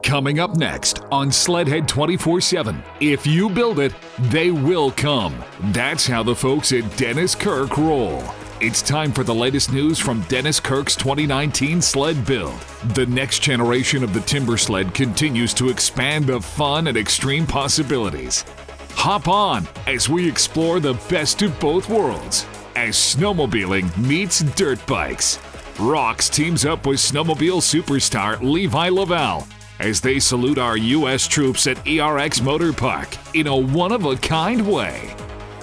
Coming up next on Sledhead 24/7. If you build it, they will come. That's how the folks at Dennis Kirk roll. It's time for the latest news from Dennis Kirk's 2019 sled build. The next generation of the Timbersled continues to expand the fun and extreme possibilities. Hop on as we explore the best of both worlds as snowmobiling meets dirt bikes. Rocks teams up with snowmobile superstar Levi Lavallee as they salute our U.S. troops at ERX Motor Park in a one-of-a-kind way.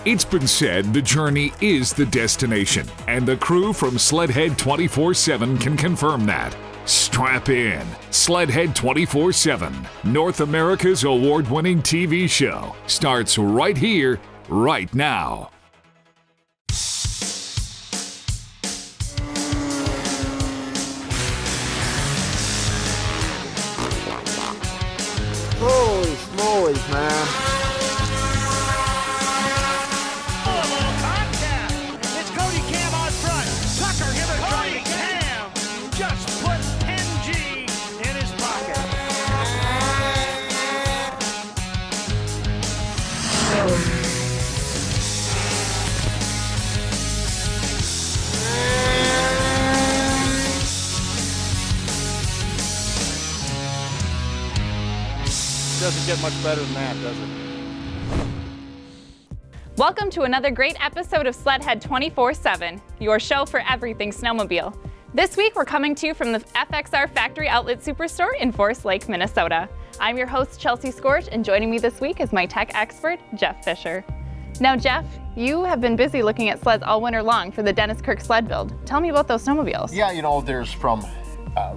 It's been said the journey is the destination, and the crew from Sledhead 24/7 can confirm that. Strap in. Sledhead 24/7, North America's award-winning TV show, starts right here, right now. Holy smolies, man. Doesn't get much better than that, does it? Welcome to another great episode of Sledhead 24/7, your show for everything snowmobile. This week we're coming to you from the FXR Factory Outlet Superstore in Forest Lake, Minnesota. I'm your host, Chelsea Scorch, and joining me this week is my tech expert, Jeff Fisher. Now, Jeff, you have been busy looking at sleds all winter long for the Dennis Kirk sled build. Tell me about those snowmobiles. Yeah, you know, there's from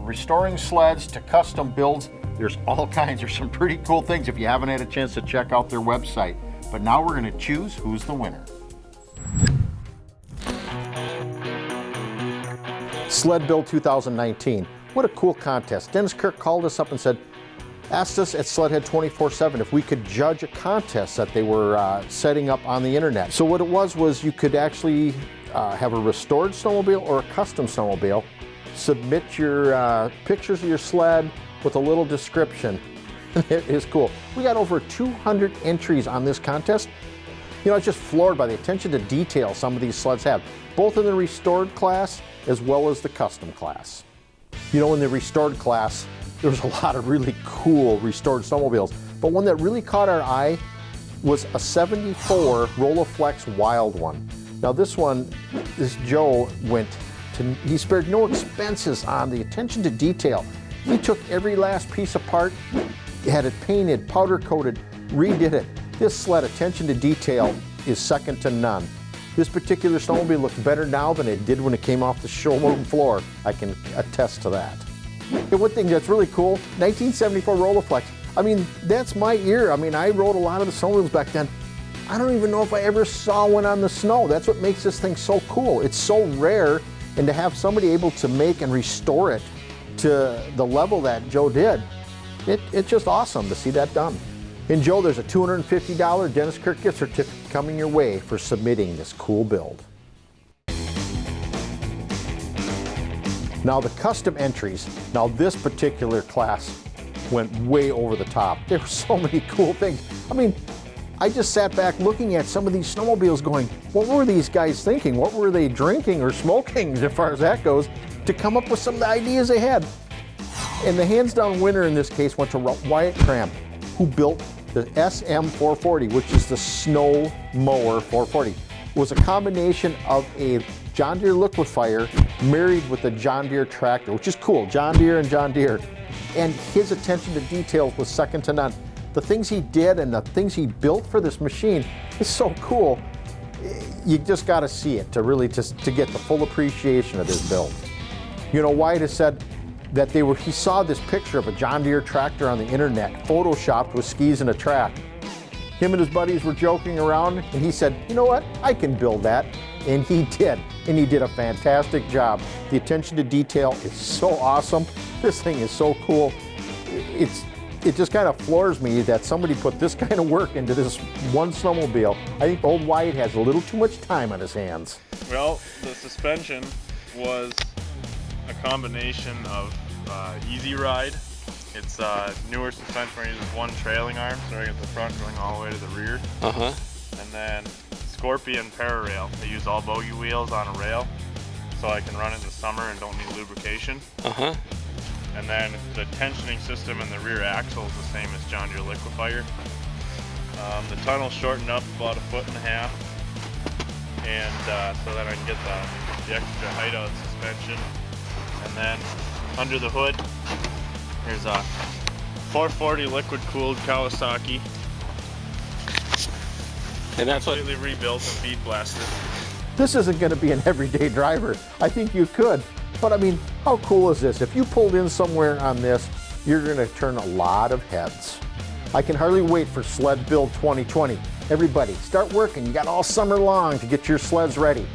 restoring sleds to custom builds. There's all kinds. There's some pretty cool things if you haven't had a chance to check out their website. But now we're going to choose who's the winner. Sled Build 2019. What a cool contest. Dennis Kirk called us up and asked us at Sledhead 24/7 if we could judge a contest that they were setting up on the internet. So what it was you could actually have a restored snowmobile or a custom snowmobile, submit your pictures of your sled with a little description. It is cool. We got over 200 entries on this contest. You know, I was just floored by the attention to detail some of these sleds have, both in the restored class as well as the custom class. You know, in the restored class, there was a lot of really cool restored snowmobiles, but one that really caught our eye was a 74 Rolleiflex Wild one. Now this Joe he spared no expenses on the attention to detail. He took every last piece apart, had it painted, powder coated, redid it. This sled attention to detail is second to none. This particular snowmobile looks better now than it did when it came off the showroom floor. I can attest to that. And one thing that's really cool, 1974 Rolleiflex. I mean, that's my ear. I mean, I rode a lot of the snowmobiles back then. I don't even know if I ever saw one on the snow. That's what makes this thing so cool. It's so rare, and to have somebody able to make and restore it to the level that Joe did, it's just awesome to see that done. And Joe, there's a $250 Dennis Kirk gift certificate coming your way for submitting this cool build. Now the custom entries, now this particular class went way over the top. There were so many cool things. I mean, I just sat back looking at some of these snowmobiles going, what were these guys thinking? What were they drinking or smoking as far as that goes to come up with some of the ideas they had? And the hands down winner in this case went to Wyatt Cramp, who built the SM440, which is the snow mower 440. It was a combination of a John Deere liquefier married with a John Deere tractor, which is cool, John Deere and John Deere. And his attention to details was second to none. The things he did and the things he built for this machine is so cool. You just got to see it to really to get the full appreciation of this build. You know, Wyatt has said that he saw this picture of a John Deere tractor on the internet, photoshopped with skis and a track. Him and his buddies were joking around, and he said, you know what, I can build that. And he did, and he did a fantastic job. The attention to detail is so awesome. This thing is so cool. It just kind of floors me that somebody put this kind of work into this one snowmobile. I think old Wyatt has a little too much time on his hands. Well, the suspension was a combination of Easy Ride It's newer suspension where it uses one trailing arm, starting at the front going all the way to the rear. And then Scorpion Para-Rail. They use all bogey wheels on a rail, so I can run it in the summer and don't need lubrication. And then the tensioning system in the rear axle is the same as John Deere Liquefier. The tunnel's shortened up about 1.5 feet, and so that I can get the extra height out of the suspension. And then under the hood, there's a 440 liquid cooled Kawasaki. And that's what completely rebuilt and bead blasted. This isn't going to be an everyday driver. I think you could, but I mean, how cool is this? If you pulled in somewhere on this, you're going to turn a lot of heads. I can hardly wait for Sled Build 2020. Everybody, start working. You got all summer long to get your sleds ready.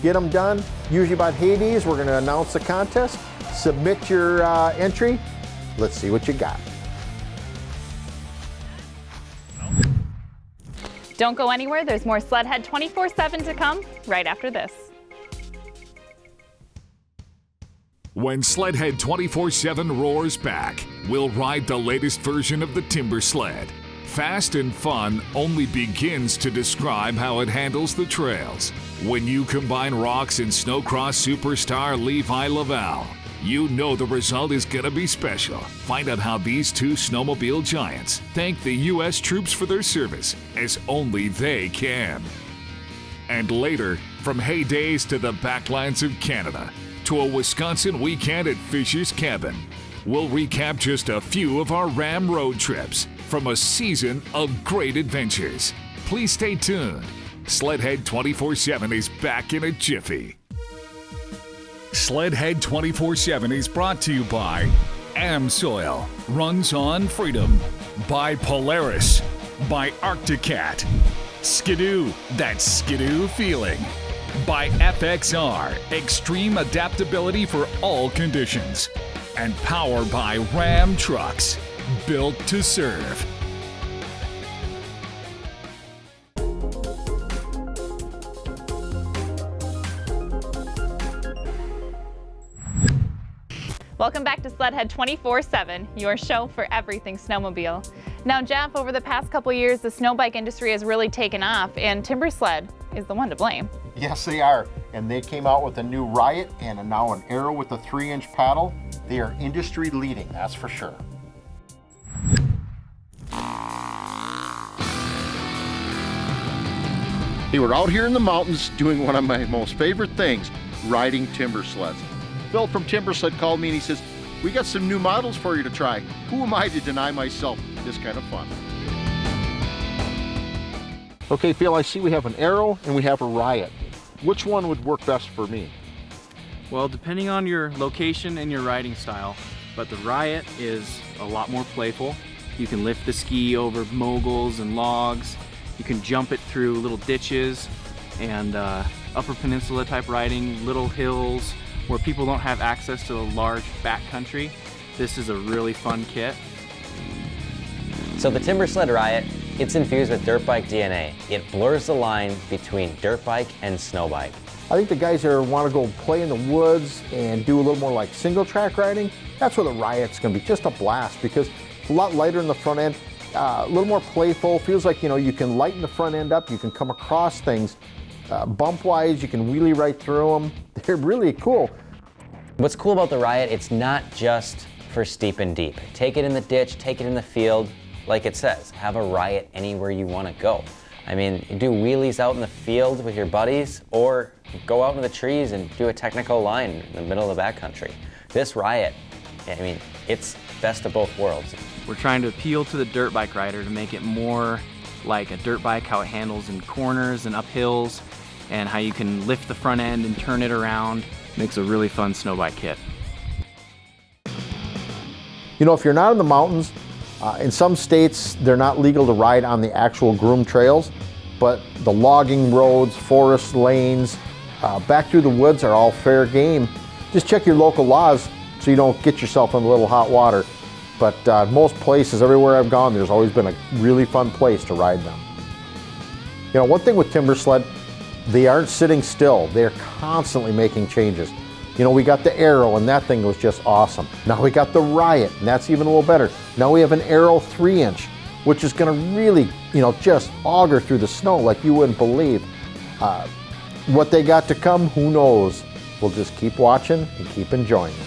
Get them done. Usually about Hades, we're going to announce the contest. Submit your entry. Let's see what you got. Don't go anywhere. There's more Sledhead 24/7 to come right after this. When Sledhead 24/7 roars back, we'll ride the latest version of the Timbersled. Fast and fun only begins to describe how it handles the trails. When you combine rocks and snowcross superstar Levi Lavallee, you know the result is gonna be special. Find out how these two snowmobile giants thank the U.S. troops for their service, as only they can. And later, from heydays to the backlands of Canada, to a Wisconsin weekend at Fisher's Cabin, we'll recap just a few of our Ram road trips from a season of great adventures. Please stay tuned. Sledhead 24/7 is back in a jiffy. Sledhead 24/7 is brought to you by Amsoil, runs on freedom, by Polaris, by Arcticat, Skidoo, that Skidoo feeling, by FXR, extreme adaptability for all conditions, and powered by Ram Trucks, built to serve. Welcome back to Sledhead 24/7, your show for everything snowmobile. Now, Jeff, over the past couple years, the snow bike industry has really taken off, and Timbersled is the one to blame. Yes, they are. And they came out with a new Riot and now an Arrow with a 3-inch paddle. They are industry leading, that's for sure. Hey, we're out here in the mountains doing one of my most favorite things, riding Timbersleds. Phil from Timbersled called me and he says, we got some new models for you to try. Who am I to deny myself this kind of fun? Okay, Phil, I see we have an Arrow and we have a Riot. Which one would work best for me? Well, depending on your location and your riding style, but the Riot is a lot more playful. You can lift the ski over moguls and logs. You can jump it through little ditches and upper peninsula type riding, little hills where people don't have access to the large backcountry. This is a really fun kit. So the Timbersled Riot, it's infused with dirt bike DNA. It blurs the line between dirt bike and snow bike. I think the guys that want to go play in the woods and do a little more like single track riding, that's where the Riot's going to be just a blast because it's a lot lighter in the front end, a little more playful. Feels like, you know, you can lighten the front end up, you can come across things bump wise, you can wheelie right through them. They're really cool. What's cool about the Riot, it's not just for steep and deep. Take it in the ditch, take it in the field, like it says, have a Riot anywhere you want to go. I mean, you do wheelies out in the field with your buddies or go out in the trees and do a technical line in the middle of the backcountry. This Riot, I mean, it's best of both worlds. We're trying to appeal to the dirt bike rider to make it more like a dirt bike, how it handles in corners and up hills, and how you can lift the front end and turn it around. Makes a really fun snow bike kit. You know, if you're not in the mountains, in some states they're not legal to ride on the actual groomed trails, but the logging roads, forest lanes, back through the woods are all fair game. Just check your local laws so you don't get yourself in a little hot water. But most places, everywhere I've gone, there's always been a really fun place to ride them. You know, one thing with Timbersled, they aren't sitting still. They're constantly making changes. You know, we got the Arrow, and that thing was just awesome. Now we got the Riot, and that's even a little better. Now we have an Arrow 3-inch, which is gonna really, you know, just auger through the snow like you wouldn't believe. What they got to come, who knows? We'll just keep watching and keep enjoying it.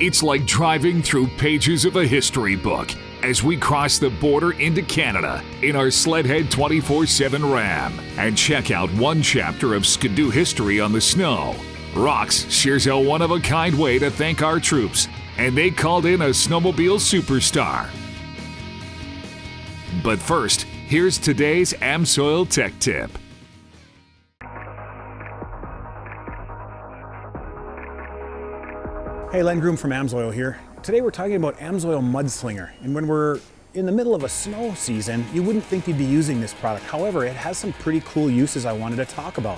It's like driving through pages of a history book as we cross the border into Canada in our Sledhead 24/7 Ram and check out one chapter of Skidoo history on the snow. Rocks shares a one-of-a-kind way to thank our troops, and they called in a snowmobile superstar. But first, here's today's Amsoil Tech Tip. Hey, Len Groom from Amsoil here. Today we're talking about Amsoil Mudslinger, and when we're in the middle of a snow season, you wouldn't think you'd be using this product. However, it has some pretty cool uses I wanted to talk about.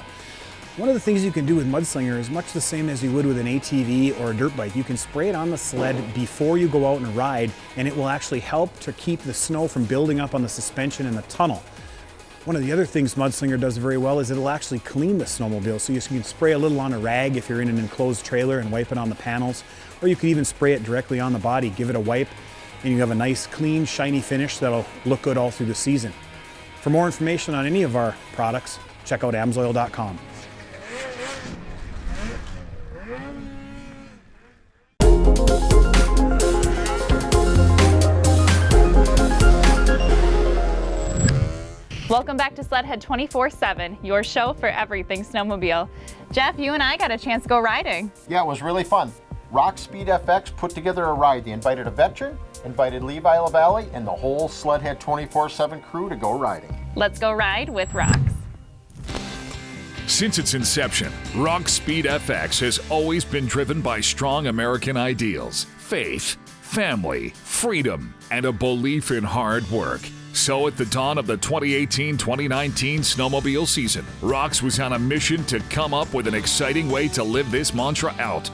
One of the things you can do with Mudslinger is much the same as you would with an ATV or a dirt bike. You can spray it on the sled before you go out and ride, and it will actually help to keep the snow from building up on the suspension in the tunnel. One of the other things Mudslinger does very well is it'll actually clean the snowmobile. So you can spray a little on a rag if you're in an enclosed trailer and wipe it on the panels, or you can even spray it directly on the body, give it a wipe, and you have a nice, clean, shiny finish that'll look good all through the season. For more information on any of our products, check out amsoil.com. Welcome back to Sledhead 24/7, your show for everything snowmobile. Jeff, you and I got a chance to go riding. Yeah, it was really fun. Rock Speed FX put together a ride. They invited a veteran, invited Levi Lavallee, and the whole Sledhead 24/7 crew to go riding. Let's go ride with Rocks. Since its inception, Rock Speed FX has always been driven by strong American ideals, faith, family, freedom, and a belief in hard work. So at the dawn of the 2018-2019 snowmobile season, Rocks was on a mission to come up with an exciting way to live this mantra out.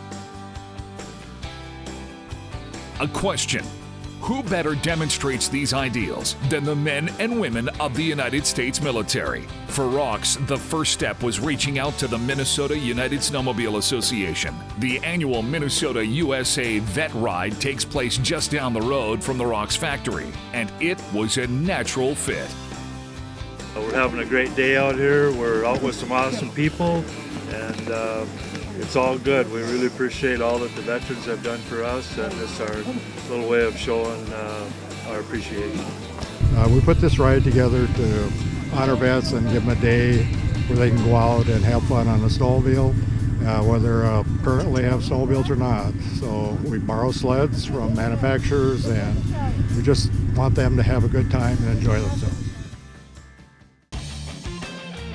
A question: who better demonstrates these ideals than the men and women of the United States military? For Rocks, the first step was reaching out to the Minnesota United Snowmobile Association. The annual Minnesota USA Vet Ride takes place just down the road from the Rocks factory, and it was a natural fit. We're having a great day out here. We're out with some awesome people, and it's all good. We really appreciate all that the veterans have done for us, and it's our little way of showing our appreciation. We put this ride together to honor vets and give them a day where they can go out and have fun on a snowmobile, whether currently have snowmobiles or not. So we borrow sleds from manufacturers, and we just want them to have a good time and enjoy themselves.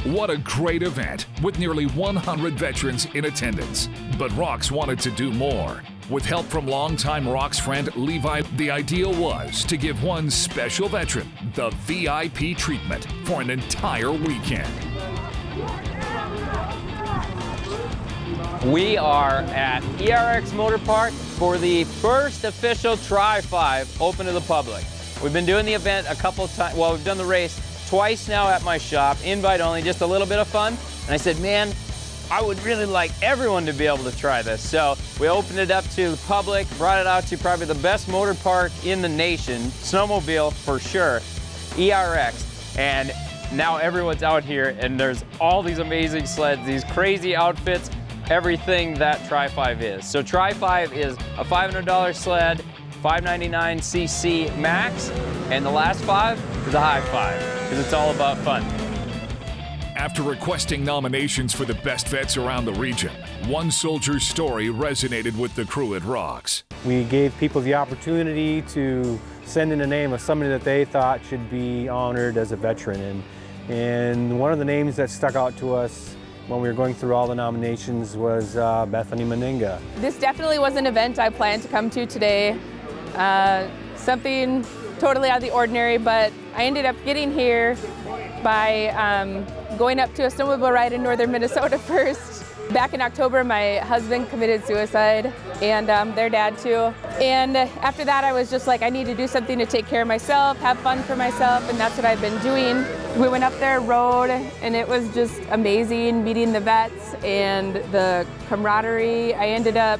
What a great event, with nearly 100 veterans in attendance. But Rocks wanted to do more. With help from longtime Rocks friend Levi, the ideal was to give one special veteran the VIP treatment for an entire weekend. We are at ERX Motor Park for the first official Tri-5 open to the public. We've been doing the event a couple times, well, we've done the race twice now at my shop, invite only, just a little bit of fun. And I said, man, I would really like everyone to be able to try this. So we opened it up to the public, brought it out to probably the best motor park in the nation, snowmobile for sure, ERX. And now everyone's out here, and there's all these amazing sleds, these crazy outfits, everything that Tri-5 is. So Tri-5 is a $500 sled, 599 cc max, and the last 5 is a high 5, because it's all about fun. After requesting nominations for the best vets around the region, one soldier's story resonated with the crew at Rocks. We gave people the opportunity to send in the name of somebody that they thought should be honored as a veteran. And one of the names that stuck out to us when we were going through all the nominations was Bethany Meninga. This definitely was an event I planned to come to today. Something totally out of the ordinary, but I ended up getting here by going up to a snowmobile ride in northern Minnesota first, Back in October, my husband committed suicide, and their dad too. And after that, I was just like, I need to do something to take care of myself, have fun for myself, and that's what I've been doing. We went up there, rode, and it was just amazing meeting the vets and the camaraderie. I ended up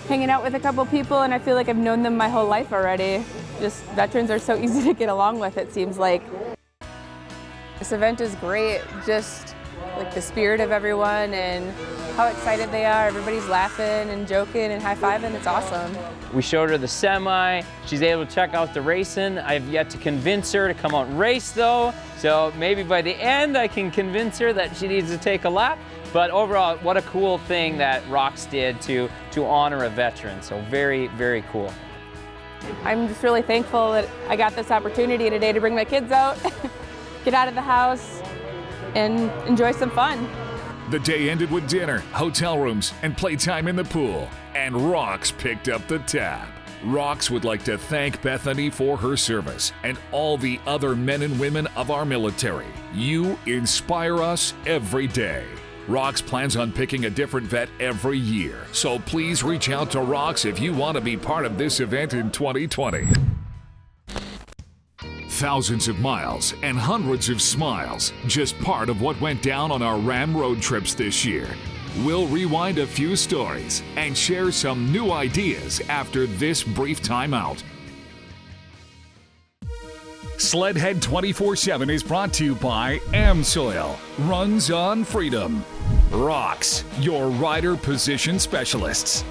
hanging out with a couple people, and I feel like I've known them my whole life already. Just veterans are so easy to get along with, it seems like. This event is great, just like the spirit of everyone and how excited they are. Everybody's laughing and joking and high-fiving. It's awesome. We showed her the semi. She's able to check out the racing. I've yet to convince her to come out and race though. So maybe by the end I can convince her that she needs to take a lap. But overall, what a cool thing that ROX did to honor a veteran. So very, very cool. I'm just really thankful that I got this opportunity today to bring my kids out, get out of the house, and enjoy some fun. The day ended with dinner, hotel rooms, and playtime in the pool. And ROX picked up the tab. ROX would like to thank Bethany for her service and all the other men and women of our military. You inspire us every day. ROX plans on picking a different vet every year, so please reach out to ROX if you want to be part of this event in 2020. Thousands of miles and hundreds of smiles, just part of what went down on our Ram road trips this year. We'll rewind a few stories and share some new ideas after this brief timeout. Sledhead 24/7 is brought to you by Amsoil, runs on freedom. ROX, your rider position specialists.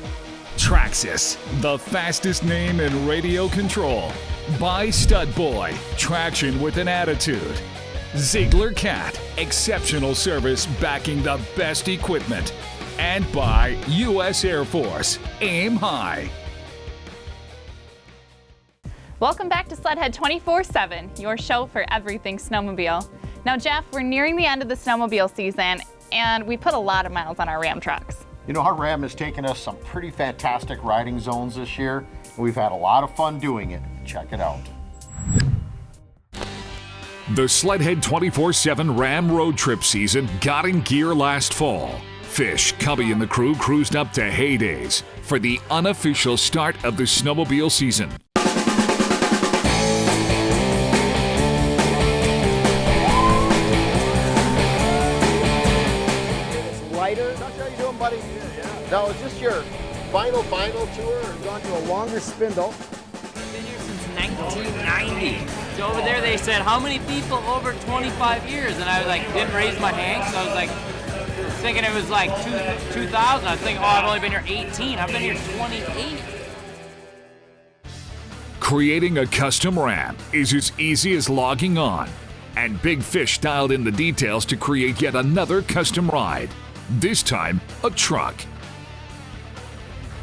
Traxxas, the fastest name in radio control. By Stud Boy, traction with an attitude. Ziegler Cat, exceptional service backing the best equipment. And by U.S. Air Force, aim high. Welcome back to Sledhead 24/7, your show for everything snowmobile. Now, Jeff, we're nearing the end of the snowmobile season, and we put a lot of miles on our Ram trucks. You know, our Ram has taken us some pretty fantastic riding zones this year. We've had a lot of fun doing it. Check it out. The Sledhead 24/7 Ram road trip season got in gear last fall. Fish, Cubby, and the crew cruised up to Heydays for the unofficial start of the snowmobile season. How you doing, buddy? Yeah. Now, is this your final tour, or going to a longer spindle? I've been here since 1990. So over there they said, how many people over 25 years? And I was like, didn't raise my hand, so I was like, thinking it was like 2000. I was thinking, oh, I've only been here 18. I've been here 28. Creating a custom Ram is as easy as logging on, and Big Fish dialed in the details to create yet another custom ride. This time, a truck.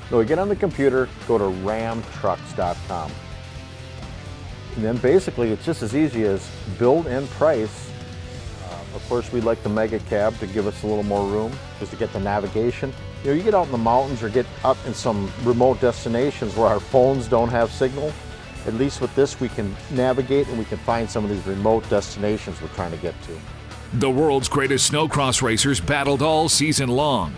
So we get on the computer, go to ramtrucks.com. And then basically it's just as easy as build and price. Of course, we'd like the Mega Cab to give us a little more room, just to get the navigation. You know, you get out in the mountains or get up in some remote destinations where our phones don't have signal. At least with this, we can navigate and we can find some of these remote destinations we're trying to get to. The world's greatest snowcross racers battled all season long.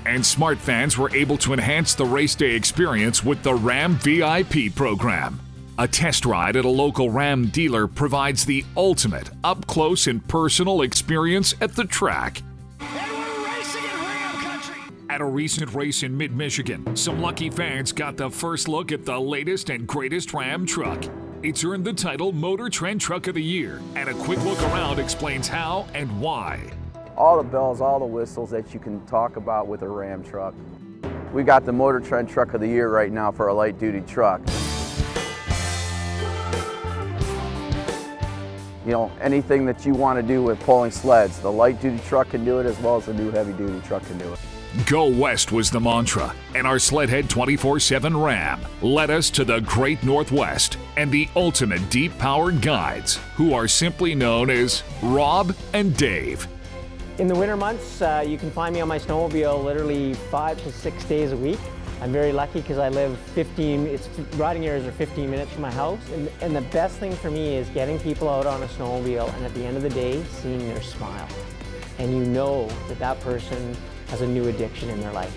And smart fans were able to enhance the race day experience with the Ram VIP program. A test ride at a local Ram dealer provides the ultimate up-close and personal experience at the track. And we're racing in Ram country! At a recent race in mid-Michigan, some lucky fans got the first look at the latest and greatest Ram truck. It's earned the title Motor Trend Truck of the Year, and a quick look around explains how and why. All the bells, all the whistles that you can talk about with a Ram truck. We got the Motor Trend Truck of the Year right now for a light-duty truck. You know, anything that you want to do with pulling sleds, the light-duty truck can do it as well as the new heavy-duty truck can do it. Go West was the mantra, and our Sledhead 24/7 Ram led us to the Great Northwest and the ultimate deep-powered guides, who are simply known as Rob and Dave. In the winter months, you can find me on my snowmobile literally 5 to 6 days a week. I'm very lucky because I live riding areas are 15 minutes from my house. And the best thing for me is getting people out on a snowmobile and at the end of the day, seeing their smile. And you know that that person as a new addiction in their life.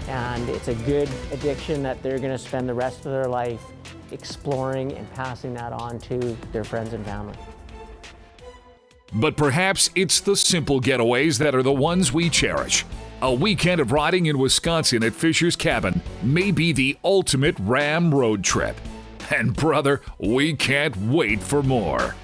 And it's a good addiction that they're going to spend the rest of their life exploring and passing that on to their friends and family. But perhaps it's the simple getaways that are the ones we cherish. A weekend of riding in Wisconsin at Fisher's Cabin may be the ultimate Ram road trip. And brother, we can't wait for more.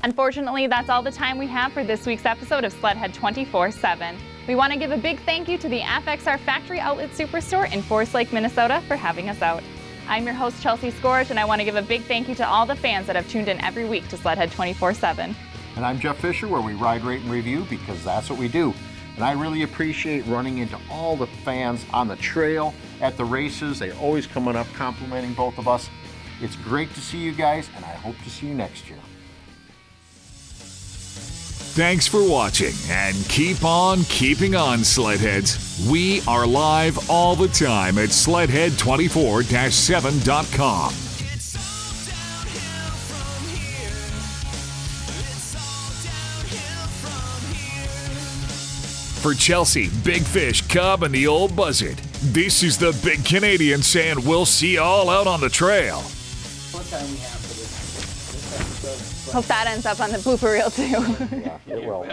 Unfortunately, that's all the time we have for this week's episode of Sledhead 24/7. We want to give a big thank you to the FXR Factory Outlet Superstore in Forest Lake, Minnesota for having us out. I'm your host, Chelsea Scourge, and I want to give a big thank you to all the fans that have tuned in every week to Sledhead 24/7. And I'm Jeff Fisher, where we ride, rate, and review because that's what we do. And I really appreciate running into all the fans on the trail, at the races. They're always coming up complimenting both of us. It's great to see you guys, and I hope to see you next year. Thanks for watching, and keep on keeping on, Sledheads. We are live all the time at sledhead24-7.com. For Chelsea, Big Fish, Cub, and the old Buzzard, this is the Big Canadian saying we'll see you all out on the trail. What time we have for this episode? Hope that ends up on the blooper reel too. Yeah, it will.